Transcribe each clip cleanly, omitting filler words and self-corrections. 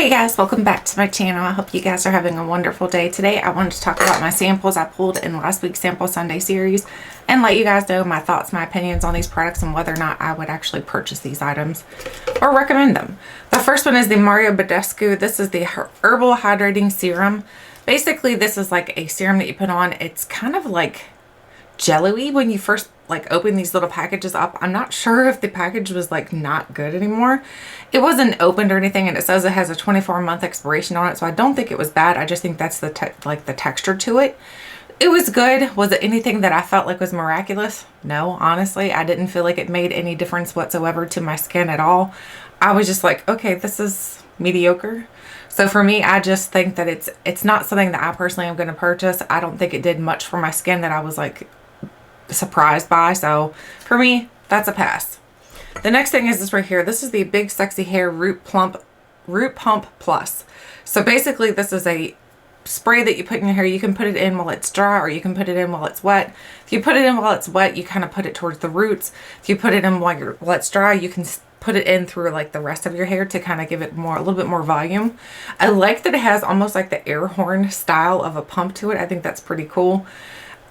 Hey guys, welcome back to my channel. I hope you guys are having a wonderful day. Today I wanted to talk about my samples I pulled in last week's Sample Sunday series and let you guys know my thoughts, my opinions on these products and whether or not I would actually purchase these items or recommend them. The first one is the Mario Badescu. This is the Herbal Hydrating Serum. Basically, this is like a serum that you put on. It's kind of like jelly-y when you first open these little packages up. I'm not sure if the package was not good anymore. It wasn't opened or anything, and it says it has a 24-month expiration on it, so I don't think it was bad. I just think that's the texture to it. It was good. Was it anything that I felt like was miraculous? No, honestly, I didn't feel like it made any difference whatsoever to my skin at all. I was just like, okay, this is mediocre. So for me, I just think that it's not something that I personally am going to purchase. I don't think it did much for my skin that I was surprised by. So for me, that's a pass. The next thing is this right here. This is the Big Sexy Hair Root Pump Plus. So basically, this is a spray that you put in your hair. You can put it in while it's dry, or you can put it in while it's wet. If you put it in while it's wet, you kind of put it towards the roots. If you put it in while it's dry, you can put it in through the rest of your hair to kind of give it a little bit more volume. I like that it has almost like the air horn style of a pump to it. I think that's pretty cool.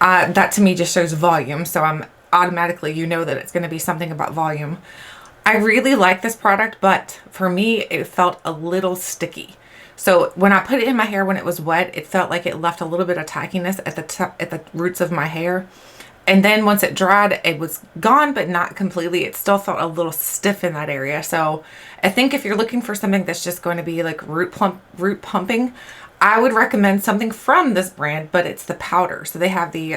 That to me just shows volume, so I'm automatically, you know that it's going to be something about volume. I really like this product, but for me, it felt a little sticky. So when I put it in my hair when it was wet, it felt like it left a little bit of tackiness at the roots of my hair. And then once it dried, it was gone, but not completely. It still felt a little stiff in that area. So I think if you're looking for something that's just going to be root pumping, I would recommend something from this brand, but it's the powder. So they have the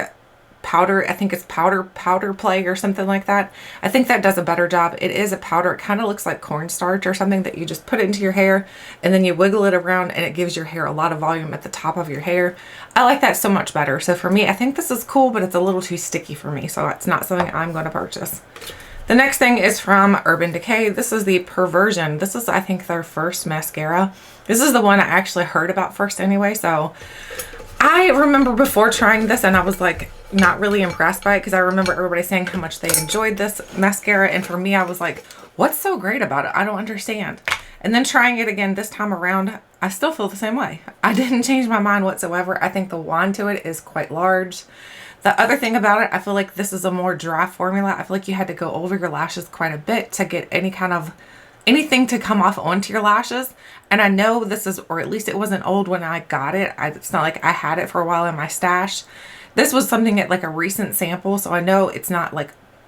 powder, I think it's powder play or something like that. I think that does a better job. It is a powder. It kind of looks like cornstarch or something that you just put it into your hair and then you wiggle it around and it gives your hair a lot of volume at the top of your hair. I like that so much better. So for me, I think this is cool, but it's a little too sticky for me. So it's not something I'm going to purchase. The next thing is from Urban Decay. This is the Perversion. This is, I think, their first mascara. This is the one I actually heard about first anyway. So I remember before trying this and I was not really impressed by it because I remember everybody saying how much they enjoyed this mascara. And for me, I was like, what's so great about it? I don't understand. And then trying it again this time around, I still feel the same way. I didn't change my mind whatsoever. I think the wand to it is quite large. The other thing about it, I feel like this is a more dry formula. I feel like you had to go over your lashes quite a bit to get anything to come off onto your lashes. And I know this is, or at least it wasn't old when I got it. It's not like I had it for a while in my stash. This was something at a recent sample. So I know it's not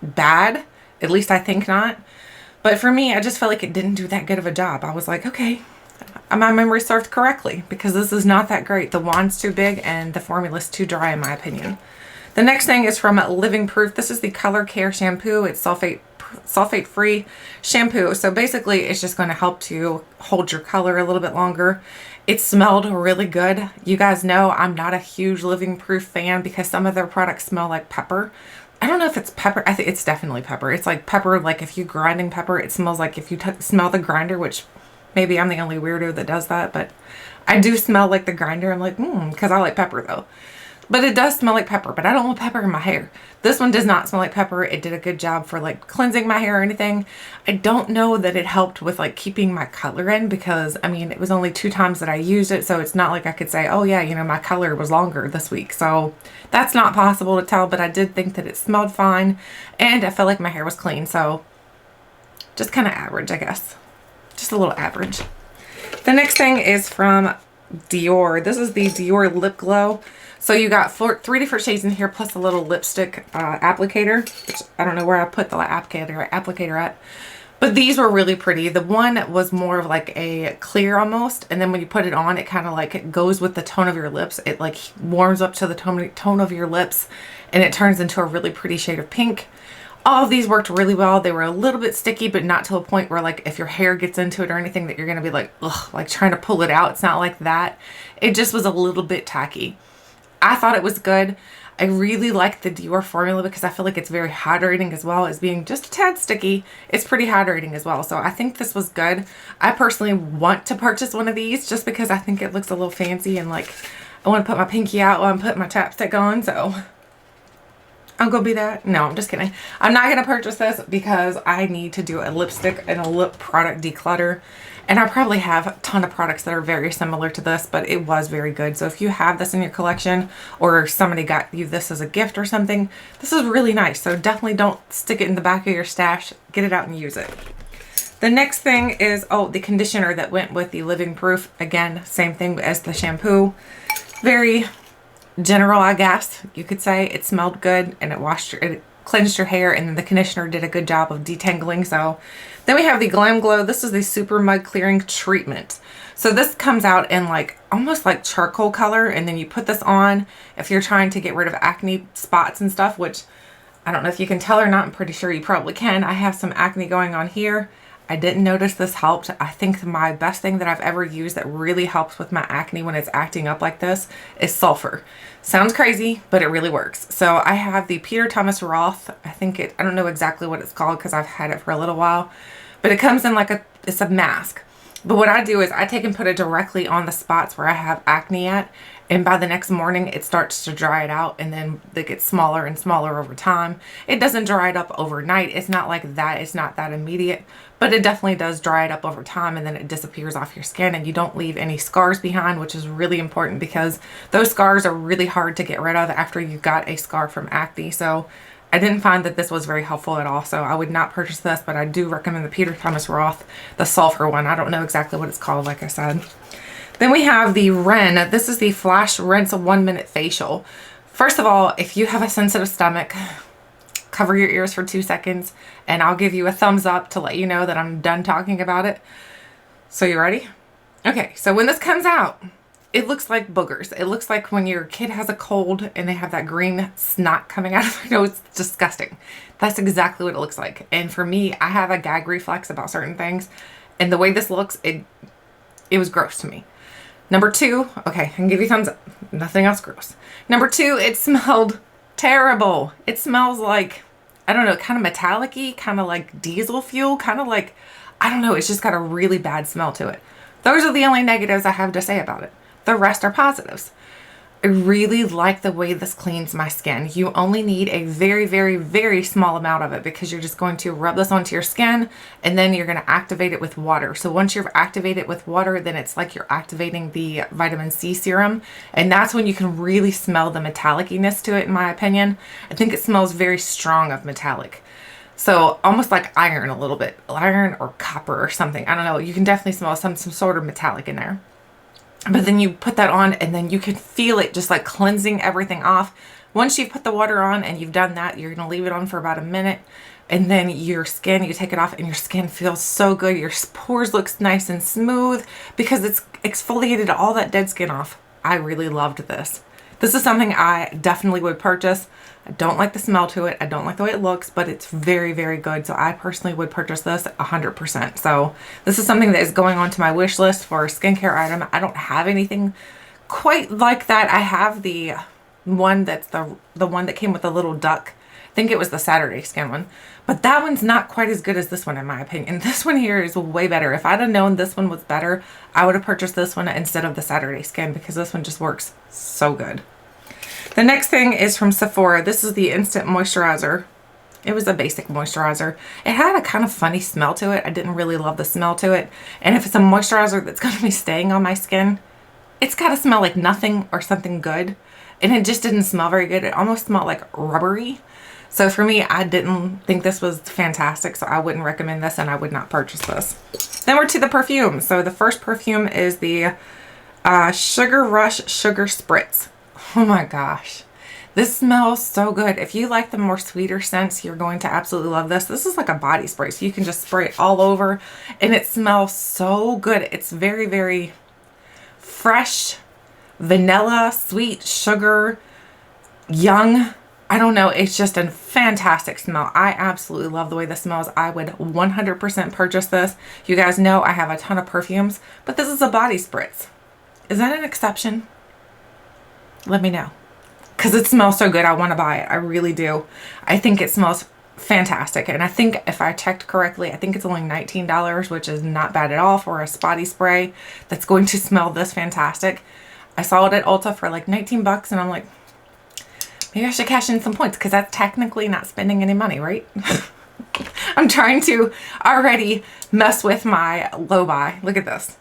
bad. At least I think not. But for me, I just felt like it didn't do that good of a job. I was like, okay, my memory served correctly because this is not that great. The wand's too big and the formula's too dry in my opinion. The next thing is from Living Proof. This is the Color Care Shampoo. It's sulfate-free shampoo. So basically, it's just going to help to hold your color a little bit longer. It smelled really good. You guys know I'm not a huge Living Proof fan because some of their products smell like pepper. I don't know if it's pepper. I think it's definitely pepper. It's like pepper, if you're grinding pepper, it smells like if you smell the grinder, which maybe I'm the only weirdo that does that, but I do smell like the grinder. I'm like, because I like pepper though. But it does smell like pepper, but I don't want pepper in my hair. This one does not smell like pepper. It did a good job for cleansing my hair or anything. I don't know that it helped with keeping my color in because, I mean, it was only 2 times that I used it. So it's not like I could say, oh yeah, my color was longer this week. So that's not possible to tell, but I did think that it smelled fine and I felt like my hair was clean. So just kind of average, I guess. Just a little average. The next thing is from Dior. This is the Dior Lip Glow. So you got 3 different shades in here plus a little lipstick applicator, which I don't know where I put the applicator at. But these were really pretty. The one was more of a clear almost. And then when you put it on, it kind of it goes with the tone of your lips. It warms up to the tone of your lips and it turns into a really pretty shade of pink. All of these worked really well. They were a little bit sticky, but not to a point where if your hair gets into it or anything that you're going to be ugh, trying to pull it out. It's not like that. It just was a little bit tacky. I thought it was good. I really like the Dior formula because I feel like it's very hydrating as well as being just a tad sticky. It's pretty hydrating as well. So I think this was good. I personally want to purchase one of these just because I think it looks a little fancy and I want to put my pinky out while I'm putting my chapstick on. So I'm going to be that. No, I'm just kidding. I'm not going to purchase this because I need to do a lipstick and a lip product declutter. And I probably have a ton of products that are very similar to this, but it was very good. So if you have this in your collection or somebody got you this as a gift or something, this is really nice. So definitely don't stick it in the back of your stash. Get it out and use it. The next thing is, the conditioner that went with the Living Proof. Again, same thing as the shampoo. Very general, I guess you could say. It smelled good and it cleansed your hair, and then the conditioner did a good job of detangling. So then we have the Glam Glow. This is the Super Mud Clearing Treatment. So this comes out in like almost like charcoal color, and then you put this on if you're trying to get rid of acne spots and stuff, which I don't know if you can tell or not. I'm pretty sure you probably can. I have some acne going on here. I didn't notice this helped. I think my best thing that I've ever used that really helps with my acne when it's acting up like this is sulfur. Sounds crazy, but it really works. So I have the Peter Thomas Roth. I don't know exactly what it's called because I've had it for a little while, but it comes in like it's a mask. But what I do is I take and put it directly on the spots where I have acne at, and by the next morning it starts to dry it out, and then it gets smaller and smaller over time. It doesn't dry it up overnight. It's not like that. It's not that immediate, but it definitely does dry it up over time, and then it disappears off your skin and you don't leave any scars behind, which is really important because those scars are really hard to get rid of after you got a scar from acne. So I didn't find that this was very helpful at all, so I would not purchase this, but I do recommend the Peter Thomas Roth, the sulfur one. I don't know exactly what it's called, like I said. Then we have the Ren. This is the Flash Rinse 1 Minute Facial. First of all, if you have a sensitive stomach, cover your ears for 2 seconds, and I'll give you a thumbs up to let you know that I'm done talking about it. So you ready? Okay, so when this comes out, it looks like boogers. It looks like when your kid has a cold and they have that green snot coming out of their nose. It's disgusting. That's exactly what it looks like. And for me, I have a gag reflex about certain things. And the way this looks, it was gross to me. Number 2, okay, I can give you thumbs up. Nothing else gross. Number 2, it smelled terrible. It smells like, I don't know, kind of metallic-y, kind of like diesel fuel, kind of like, I don't know, it's just got a really bad smell to it. Those are the only negatives I have to say about it. The rest are positives. I really like the way this cleans my skin. You only need a very, very, very small amount of it because you're just going to rub this onto your skin, and then you're going to activate it with water. So once you've activated it with water, then it's like you're activating the vitamin C serum, and that's when you can really smell the metallic-iness to it, in my opinion. I think it smells very strong of metallic. So almost like iron a little bit. Iron or copper or something. I don't know. You can definitely smell some sort of metallic in there. But then you put that on, and then you can feel it just like cleansing everything off. Once you've put the water on and you've done that, you're going to leave it on for about a minute. And then your skin, you take it off and your skin feels so good. Your pores looks nice and smooth because it's exfoliated all that dead skin off. I really loved this. This is something I definitely would purchase. I don't like the smell to it. I don't like the way it looks, but it's very, very good. So I personally would purchase this 100%. So this is something that is going on to my wish list for a skincare item. I don't have anything quite like that. I have the one that's the one that came with the little duck. I think it was the Saturday Skin one. But that one's not quite as good as this one, in my opinion. This one here is way better. If I'd have known this one was better, I would have purchased this one instead of the Saturday Skin because this one just works so good. The next thing is from Sephora. This is the Instant Moisturizer. It was a basic moisturizer. It had a kind of funny smell to it. I didn't really love the smell to it. And if it's a moisturizer that's going to be staying on my skin, it's got to smell like nothing or something good. And it just didn't smell very good. It almost smelled like rubbery. So for me, I didn't think this was fantastic, so I wouldn't recommend this, and I would not purchase this. Then we're to the perfume. So the first perfume is the Sugar Rush Sugar Spritz. Oh my gosh. This smells so good. If you like the more sweeter scents, you're going to absolutely love this. This is like a body spray, so you can just spray it all over, and it smells so good. It's very, very fresh, vanilla, sweet, sugar, young. I don't know. It's just a fantastic smell. I absolutely love the way this smells. I would 100% purchase this. You guys know I have a ton of perfumes, but this is a body spritz. Is that an exception? Let me know. Because it smells so good, I want to buy it. I really do. I think it smells fantastic. And I think if I checked correctly, I think it's only $19, which is not bad at all for a body spray that's going to smell this fantastic. I saw it at Ulta for like 19 bucks, and I'm like, maybe I should cash in some points because that's technically not spending any money, right? I'm trying to already mess with my low buy. Look at this.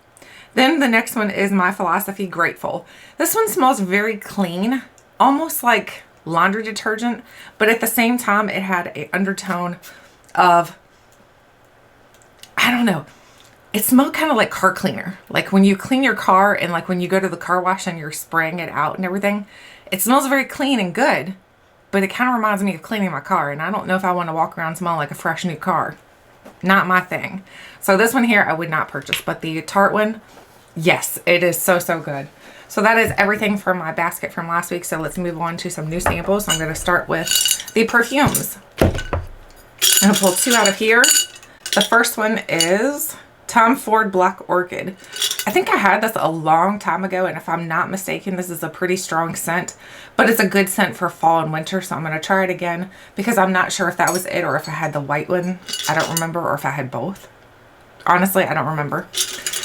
Then the next one is My Philosophy Grateful. This one smells very clean, almost like laundry detergent, but at the same time it had an undertone of, I don't know, it smelled kind of like car cleaner. Like when you clean your car and like when you go to the car wash and you're spraying it out and everything, it smells very clean and good, but it kind of reminds me of cleaning my car, and I don't know if I want to walk around smelling like a fresh new car. Not my thing. So this one here I would not purchase, but the Tarte one, yes, it is so, so good. So that is everything from my basket from last week. So let's move on to some new samples. So I'm going to start with the perfumes. I'm going to pull two out of here. The first one is Tom Ford Black Orchid. I think I had this a long time ago, and if I'm not mistaken, this is a pretty strong scent, but it's a good scent for fall and winter. So I'm going to try it again because I'm not sure if that was it or if I had the white one. I don't remember, or if I had both. Honestly, I don't remember.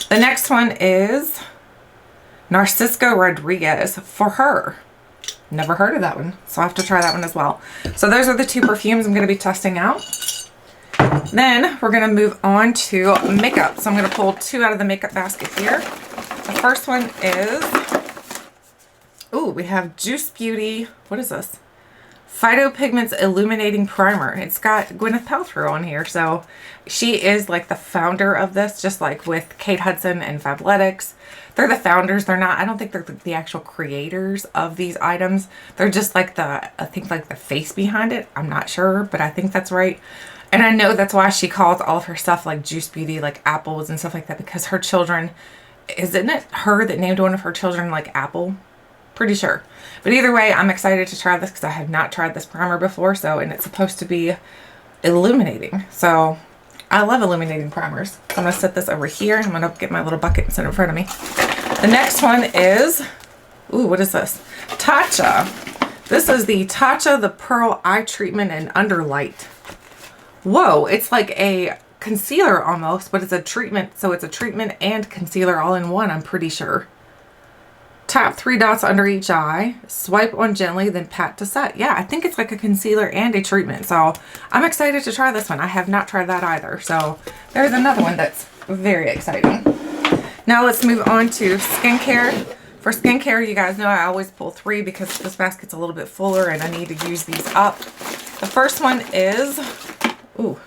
The next one is Narcisco Rodriguez, For Her. Never heard of that one, so I have to try that one as well. So those are the two perfumes I'm going to be testing out. Then we're going to move on to makeup. So I'm going to pull two out of the makeup basket here. The first one is, ooh, we have Juice Beauty. What is this? Phytopigments Illuminating Primer. It's got Gwyneth Paltrow on here. So she is like the founder of this, just like with Kate Hudson and Fabletics. They're the founders. They're not, I don't think they're the actual creators of these items. They're just like I think like the face behind it. I'm not sure, but I think that's right. And I know that's why she calls all of her stuff like Juice Beauty, like apples and stuff like that, because her children, isn't it her that named one of her children like Apple? Pretty sure. But either way, I'm excited to try this because I have not tried this primer before. So, and it's supposed to be illuminating. So I love illuminating primers. So I'm going to set this over here. I'm going to get my little bucket and set it in front of me. The next one is, ooh, what is this? Tatcha. This is the Tatcha the Pearl Eye Treatment and Underlight. Whoa, it's like a concealer almost, but it's a treatment. So it's a treatment and concealer all in one, I'm pretty sure. Tap 3 dots under each eye, swipe on gently, then pat to set. Yeah, I think it's like a concealer and a treatment. So I'm excited to try this one. I have not tried that either. So there's another one that's very exciting. Now let's move on to skincare. For skincare, you guys know I always pull 3 because this basket's a little bit fuller and I need to use these up. The first one is, ooh,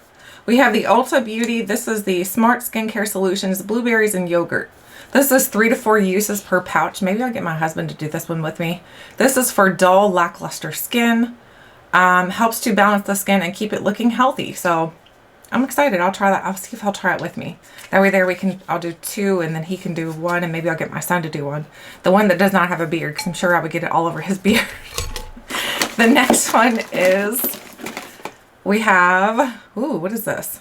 we have the Ulta Beauty. This is the Smart Skincare Solutions, Blueberries and Yogurt. This is 3 to 4 uses per pouch. Maybe I'll get my husband to do this one with me. This is for dull, lackluster skin. Helps to balance the skin and keep it looking healthy. So I'm excited. I'll try that. I'll see if he'll try it with me. That way there I'll do 2 and then he can do 1, and maybe I'll get my son to do 1. The one that does not have a beard, because I'm sure I would get it all over his beard. The next one is, we have, ooh, what is this?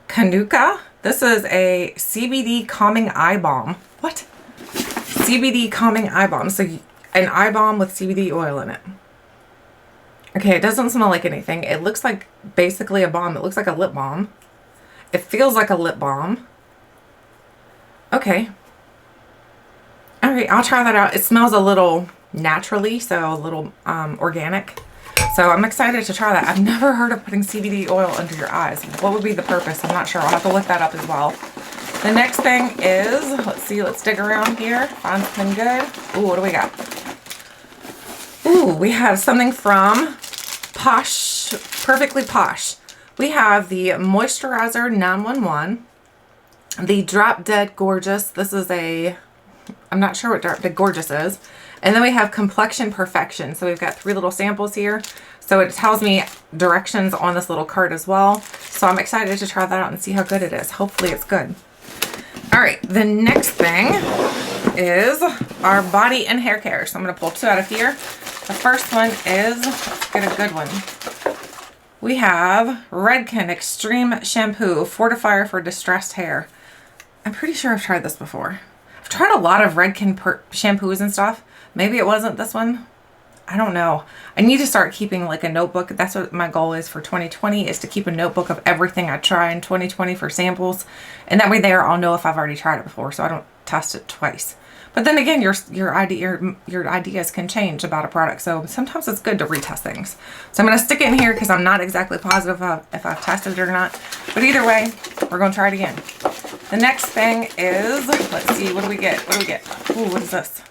Kanuka. This is a CBD calming eye balm. What? CBD calming eye balm. So an eye balm with CBD oil in it. Okay, it doesn't smell like anything. It looks like basically a balm. It looks like a lip balm. It feels like a lip balm. Okay. All right, I'll try that out. It smells a little naturally, so a little organic. So I'm excited to try that. I've never heard of putting CBD oil under your eyes. What would be the purpose? I'm not sure. I'll have to look that up as well. The next thing is, let's see, let's dig around here. Find something good. Ooh, what do we got? Ooh, we have something from Posh, Perfectly Posh. We have the Moisturizer 911, the Drop Dead Gorgeous. This is I'm not sure what Drop Dead Gorgeous is. And then we have Complexion Perfection. So we've got 3 little samples here. So it tells me directions on this little card as well. So I'm excited to try that out and see how good it is. Hopefully it's good. All right, the next thing is our body and hair care. So I'm going to pull 2 out of here. The first one is, let's get a good one. We have Redken Extreme Shampoo Fortifier for Distressed Hair. I'm pretty sure I've tried this before. I've tried a lot of Redken shampoos and stuff. Maybe it wasn't this one. I don't know. I need to start keeping like a notebook. That's what my goal is for 2020, is to keep a notebook of everything I try in 2020 for samples. And that way there I'll know if I've already tried it before. So test it twice. But then again, your ideas can change about a product. So sometimes it's good to retest things. So I'm going to stick it in here because I'm not exactly positive if I've tested it or not. But either way, we're going to try it again. The next thing is, let's see, what do we get? What do we get? Ooh, what is this?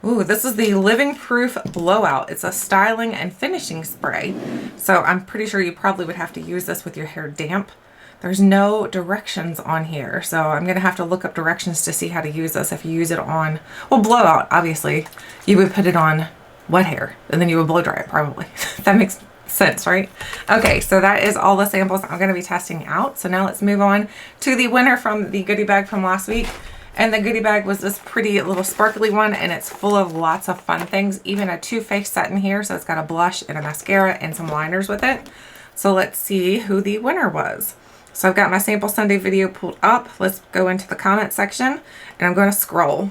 Ooh, this is the Living Proof Blowout. It's a styling and finishing spray. So I'm pretty sure you probably would have to use this with your hair damp. There's no directions on here, so I'm going to have to look up directions to see how to use this. If you use it on, well, blowout, obviously, you would put it on wet hair, and then you would blow dry it, probably. That makes sense, right? Okay, so that is all the samples I'm going to be testing out. So now let's move on to the winner from the goodie bag from last week. And the goodie bag was this pretty little sparkly one, and it's full of lots of fun things, even a Too Faced set in here. So it's got a blush and a mascara and some liners with it. So let's see who the winner was. So I've got my Sample Sunday video pulled up. Let's go into the comment section, and I'm going to scroll.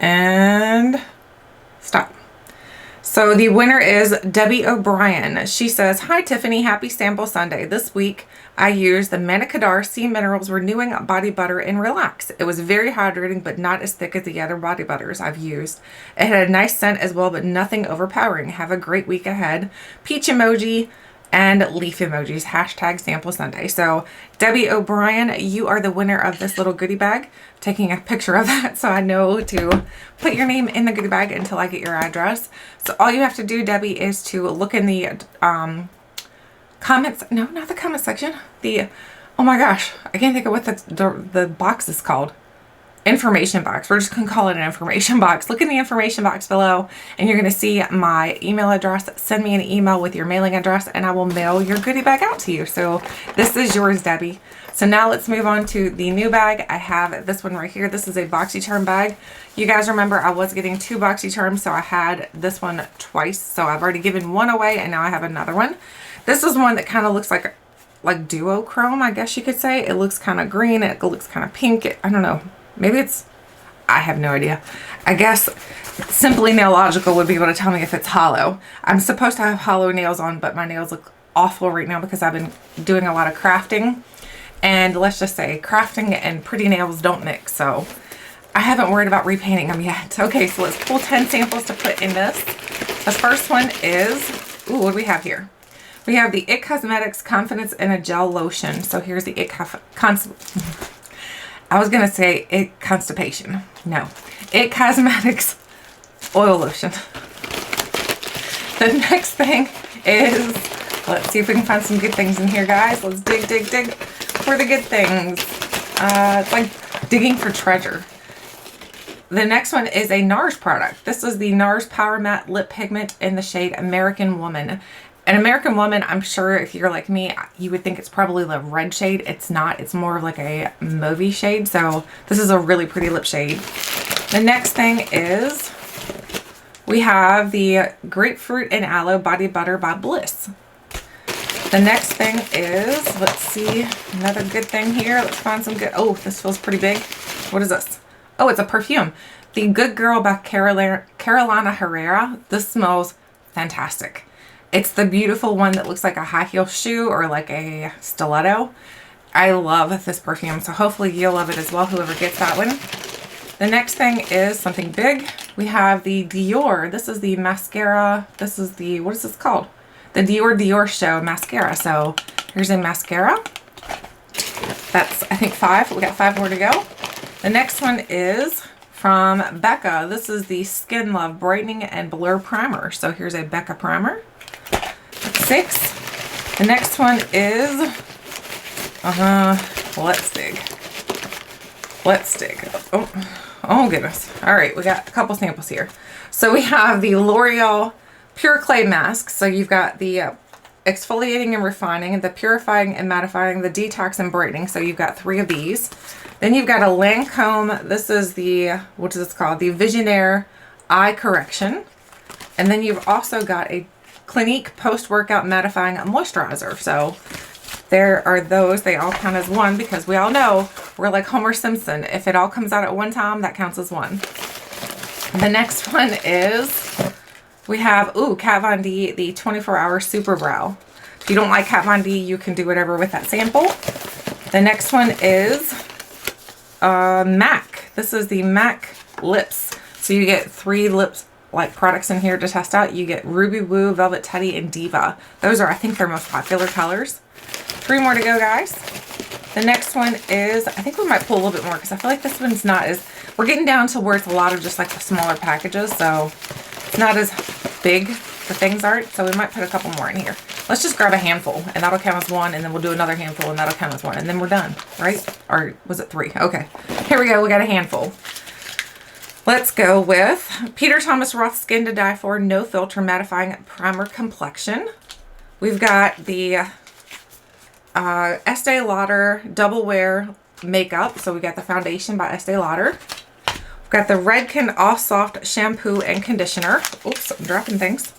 And stop. So the winner is Debbie O'Brien. She says, "Hi Tiffany, happy Sample Sunday. This week I used the Manicadar Sea Minerals Renewing Body Butter in Relax. It was very hydrating, but not as thick as the other body butters I've used. It had a nice scent as well, but nothing overpowering. Have a great week ahead. Peach emoji and leaf emojis. Hashtag Sample Sunday." So Debbie O'Brien, you are the winner of this little goodie bag. Taking a picture of that so I know to put your name in the goodie bag until I get your address. So all you have to do, Debbie, is to look in the comments. No, not the comment section. The, oh my gosh, I can't think of what the box is called. Information box. We're just going to call it an information box. Look in the information box below, and you're going to see my email address. Send me an email with your mailing address, and I will mail your goodie bag out to you. So this is yours, Debbie. So now let's move on to the new bag. I have this one right here. This is a BoxyCharm bag. You guys remember I was getting 2 BoxyCharms, so I had this one twice. So I've already given one away, and now I have another one. This is one that kind of looks like duochrome, I guess you could say. It looks kind of green. It looks kind of pink. I don't know. Maybe it's, I have no idea. I guess Simply Nailogical would be able to tell me if it's hollow. I'm supposed to have hollow nails on, but my nails look awful right now because I've been doing a lot of crafting. And let's just say crafting and pretty nails don't mix. So I haven't worried about repainting them yet. Okay, so let's pull 10 samples to put in this. The first one is, ooh, what do we have here? We have the IT Cosmetics Confidence in a Gel Lotion. So here's the I was going to say IT Constipation. No. IT Cosmetics Oil Lotion. The next thing is, let's see if we can find some good things in here, guys. Let's dig for the good things. It's like digging for treasure. The next one is a NARS product. This is the NARS Power Matte Lip Pigment in the shade American Woman. An American Woman, I'm sure if you're like me, you would think it's probably the red shade. It's not. It's more of like a mauvey shade. So this is a really pretty lip shade. The next thing is we have the Grapefruit and Aloe Body Butter by Bliss. The next thing is, let's see, another good thing here. Let's find some good, oh, this feels pretty big. What is this? Oh, it's a perfume. The Good Girl by Carolina Herrera. This smells fantastic. It's the beautiful one that looks like a high heel shoe or like a stiletto. I love this perfume, so hopefully you'll love it as well, whoever gets that one. The next thing is something big. We have the Dior. This is the mascara. This is the, what is this called? The Dior Show mascara. So here's a mascara. That's, I think, 5. We got 5 more to go. The next one is from Becca. This is the Skin Love Brightening and Blur Primer. So here's a Becca primer. That's 6. The next one is, let's dig. Let's dig. Oh goodness. All right, we got a couple samples here. So we have the L'Oreal Pure Clay Mask. So you've got the exfoliating and refining, the purifying and mattifying, the detox and brightening. So you've got 3 of these. Then you've got a Lancome. This is the, what is this called? The Visionaire Eye Correction. And then you've also got a Clinique Post-Workout Mattifying Moisturizer. So there are those. They all count as one because we all know we're like Homer Simpson. If it all comes out at one time, that counts as one. The next one is, we have, Kat Von D, the 24-Hour Super Brow. If you don't like Kat Von D, you can do whatever with that sample. The next one is MAC. This is the MAC lips. So you get 3 lips like products in here to test out. You get Ruby Woo, Velvet Teddy, and Diva. Those are, I think, their most popular colors. 3 more to go, guys. The next one is, I think we might pull a little bit more because I feel like this one's not as, we're getting down to where it's a lot of just like the smaller packages. So it's not as big, the things aren't. So we might put a couple more in here. Let's just grab a handful and that'll count as 1. And then we'll do another handful and that'll count as 1. And then we're done, right? Or was it 3? Okay. Here we go. We got a handful. Let's go with Peter Thomas Roth Skin to Die For No Filter Mattifying Primer Complexion. We've got the Estee Lauder Double Wear Makeup. So we got the foundation by Estee Lauder. We've got the Redken All Soft Shampoo and Conditioner. Oops, I'm dropping things.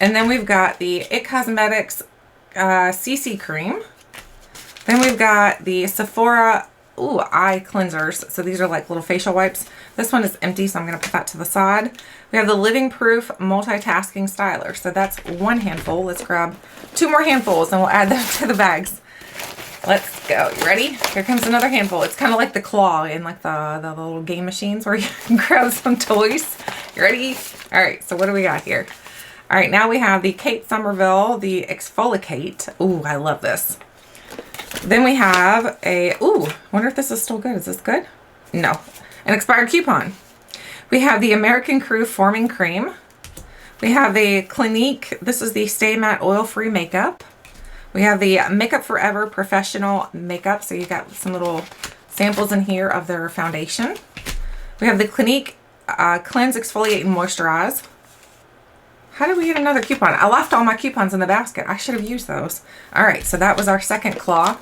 And then we've got the It Cosmetics CC Cream. Then we've got the Sephora eye cleansers. So these are like little facial wipes. This one is empty, so I'm going to put that to the side. We have the Living Proof Multitasking Styler. So that's 1 handful. Let's grab 2 more handfuls and we'll add them to the bags. Let's go. You ready? Here comes another handful. It's kind of like the claw in like the little game machines where you can grab some toys. You ready? All right. So what do we got here? All right. Now we have the Kate Somerville, the Exfoliate. Ooh, I love this. Then we have a, wonder if this is still good. Is this good? No. An expired coupon. We have the American Crew Forming Cream. We have the Clinique. This is the Stay Matte Oil-Free Makeup. We have the Makeup Forever Professional Makeup. So you got some little samples in here of their foundation. We have the Clinique Cleanse, Exfoliate, and Moisturize. How did we get another coupon? I left all my coupons in the basket. I should have used those. All right, so that was our second claw.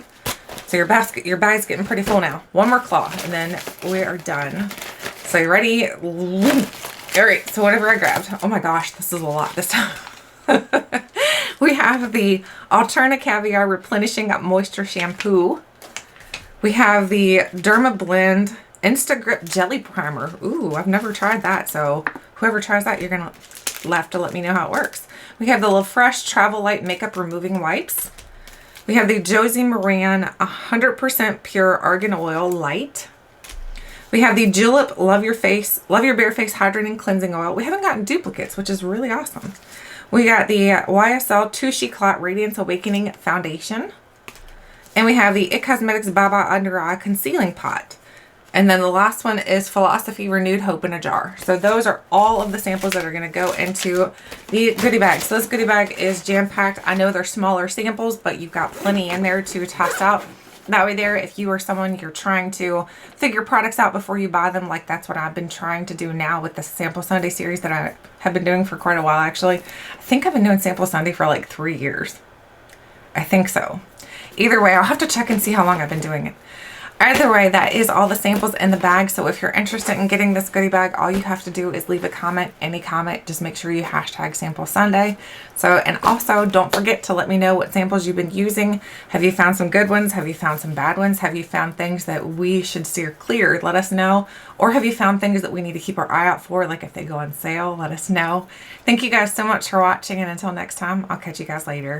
So your bag's getting pretty full now. 1 more claw, and then we are done. So you ready? All right, so whatever I grabbed. Oh my gosh, this is a lot this time. We have the Alterna Caviar Replenishing Moisture Shampoo. We have the Derma Blend Instagrip Jelly Primer. Ooh, I've never tried that. So whoever tries that, you're going to have to let me know how it works. We have the LaFresh Travel Light Makeup Removing Wipes. We have the Josie Maran 100% Pure Argan Oil Light. We have the Julep Love Your Bare Face Hydrating Cleansing Oil. We haven't gotten duplicates, which is really awesome. We got the YSL Touche Eclat Radiance Awakening Foundation. And we have the It Cosmetics Baba Under Eye Concealing Pot. And then the last one is Philosophy Renewed Hope in a Jar. So those are all of the samples that are going to go into the goodie bag. So this goodie bag is jam-packed. I know they're smaller samples, but you've got plenty in there to test out. That way there, if you are someone you're trying to figure products out before you buy them, like that's what I've been trying to do now with the Sample Sunday series that I have been doing for quite a while, actually. I think I've been doing Sample Sunday for like 3 years. I think so. Either way, I'll have to check and see how long I've been doing it. Either way, that is all the samples in the bag. So if you're interested in getting this goodie bag, all you have to do is leave a comment, any comment. Just make sure you hashtag Sample Sunday. So, and also don't forget to let me know what samples you've been using. Have you found some good ones? Have you found some bad ones? Have you found things that we should steer clear? Let us know. Or have you found things that we need to keep our eye out for? Like if they go on sale, let us know. Thank you guys so much for watching. And until next time, I'll catch you guys later.